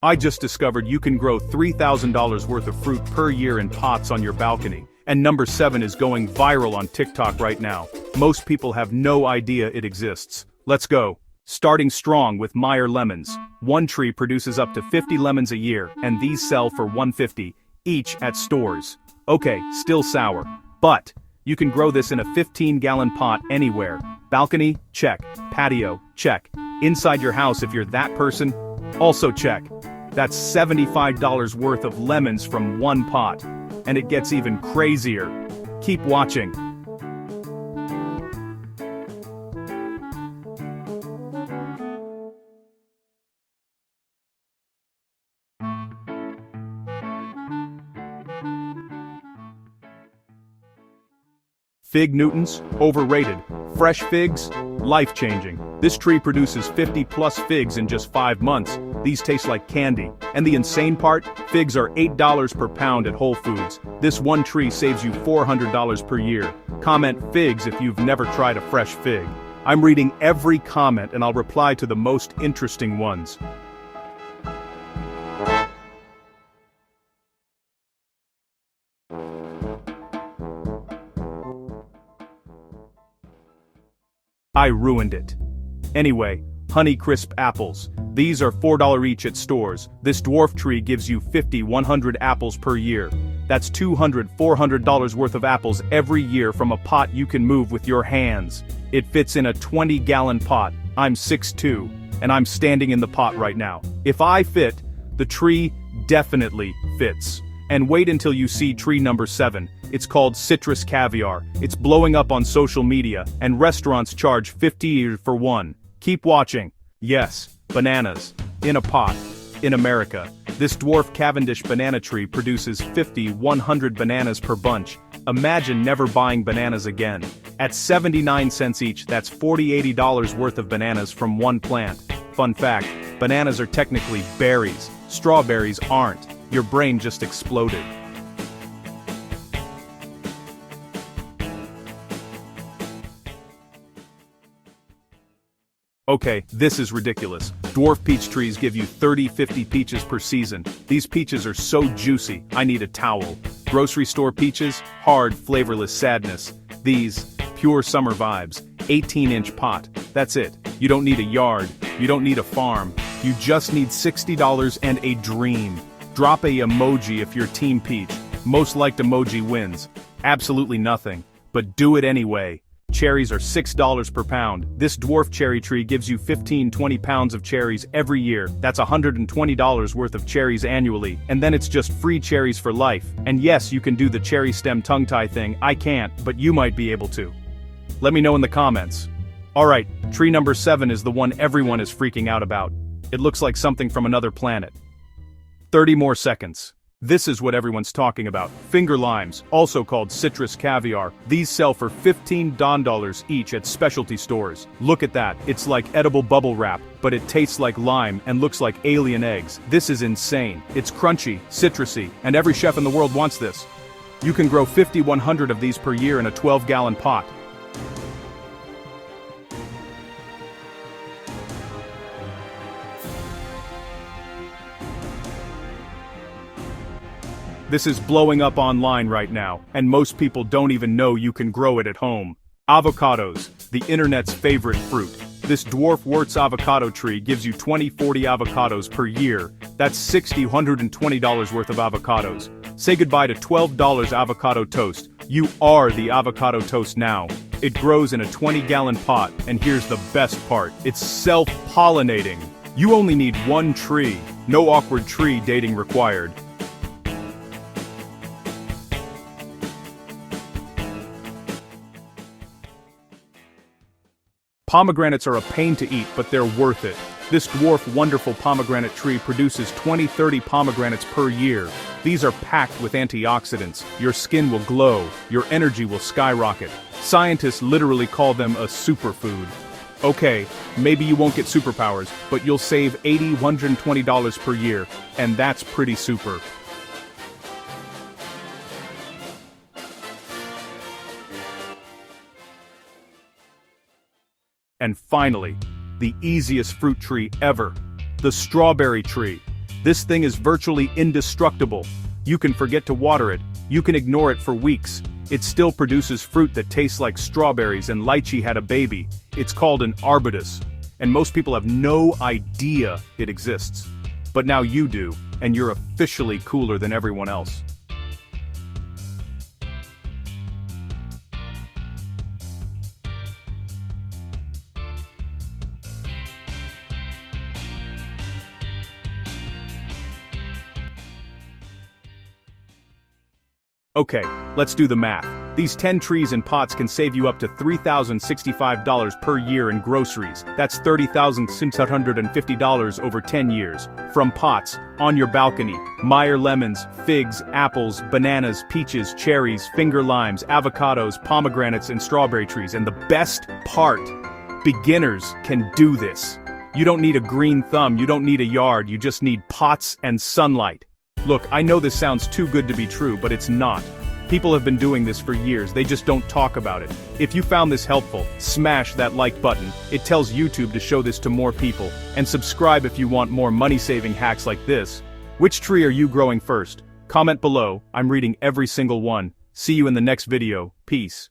I just discovered you can grow $3,000 worth of fruit per year in pots on your balcony, and number 7 is going viral on TikTok right now. Most people have no idea it exists. Let's go. Starting strong with MEYER lemons. One tree produces up to 50 lemons a year, and these sell for $1.50 each at stores. Okay, still sour. But you can grow this in a 15-gallon pot anywhere. Balcony? Check. Patio? Check. Inside your house if you're that person? Also check. That's $75 worth of lemons from one pot. And it gets even crazier. Keep watching. Fig Newtons? Overrated. Fresh figs? Life-changing. This tree produces 50+ figs in just 5 months. These taste like candy. And the insane part? Figs are $8 per pound at Whole Foods. This one tree saves you $400 per year. Comment figs if you've never tried a fresh fig. I'm reading every comment and I'll reply to the most interesting ones. I ruined it. Anyway, HONEYCRISP apples. These are $4 each at stores. This dwarf tree gives you 100 apples per year. That's $400 worth of apples every year from a pot you can move with your hands. It fits in a 20-gallon pot. I'm 6'2", and I'm standing in the pot right now. If I fit, the tree definitely fits. And wait until you see tree number 7. It's called citrus caviar. It's blowing up on social media, and restaurants charge $50 for one. Keep watching. Yes, bananas. In a pot. In America. This dwarf Cavendish banana tree produces 100 bananas per bunch. Imagine never buying bananas again. At 79 cents each, that's $80 worth of bananas from one plant. Fun fact, bananas are technically berries. Strawberries aren't. Your brain just exploded. Okay, this is ridiculous. Dwarf peach trees give you 30-50 peaches per season. These peaches are so juicy, I need a towel. Grocery store peaches? Hard, flavorless sadness. These, pure summer vibes. 18-inch pot. That's it. You don't need a yard. You don't need a farm. You just need $60 and a dream. Drop a emoji if you're Team Peach. Most liked emoji wins. Absolutely nothing. But do it anyway. Cherries are $6 per pound. This dwarf cherry tree gives you 15-20 pounds of cherries every year. That's $120 worth of cherries annually. And then it's just free cherries for life. And yes, you can do the cherry stem tongue tie thing. I can't, but you might be able to. Let me know in the comments. Alright, tree number 7 is the one everyone is freaking out about. It looks like something from another planet. 30 more seconds. This is what everyone's talking about. Finger limes, also called citrus caviar. These sell for $15 each at specialty stores. Look at that, it's like edible bubble wrap, but it tastes like lime and looks like alien eggs. This is insane. It's crunchy, citrusy, and every chef in the world wants this. You can grow 100 of these per year in a 12-gallon pot. This is blowing up online right now, and most people don't even know you can grow it at home. Avocados, the internet's favorite fruit. This dwarf Wurtz avocado tree gives you 20-40 avocados per year. That's $120 worth of avocados. Say goodbye to $12 avocado toast. You are the avocado toast now. It grows in a 20-gallon pot, and here's the best part. It's self-pollinating. You only need one tree. No awkward tree dating required. Pomegranates are a pain to eat, but they're worth it. This dwarf wonderful pomegranate tree produces 20-30 pomegranates per year. These are packed with antioxidants. Your skin will glow. Your energy will skyrocket. Scientists literally call them a superfood. Okay, maybe you won't get superpowers, but you'll save $120 per year, and that's pretty super. And finally, the easiest fruit tree ever, the strawberry tree. This thing is virtually indestructible. You can forget to water it, you can ignore it for weeks. It still produces fruit that tastes like strawberries and lychee had a baby. It's called an arbutus. And most people have no idea it exists. But now you do, and you're officially cooler than everyone else. Okay, let's do the math. These 10 trees and pots can save you up to $3,065 per year in groceries. That's $30,650 over 10 years. From pots, on your balcony, MEYER lemons, figs, apples, bananas, peaches, cherries, finger limes, avocados, pomegranates, and strawberry trees. And the best part, beginners can do this. You don't need a green thumb, you don't need a yard, you just need pots and sunlight. Look, I know this sounds too good to be true, but it's not. People have been doing this for years, they just don't talk about it. If you found this helpful, smash that like button. It tells YouTube to show this to more people. And subscribe if you want more money-saving hacks like this. Which tree are you growing first? Comment below, I'm reading every single one. See you in the next video, peace.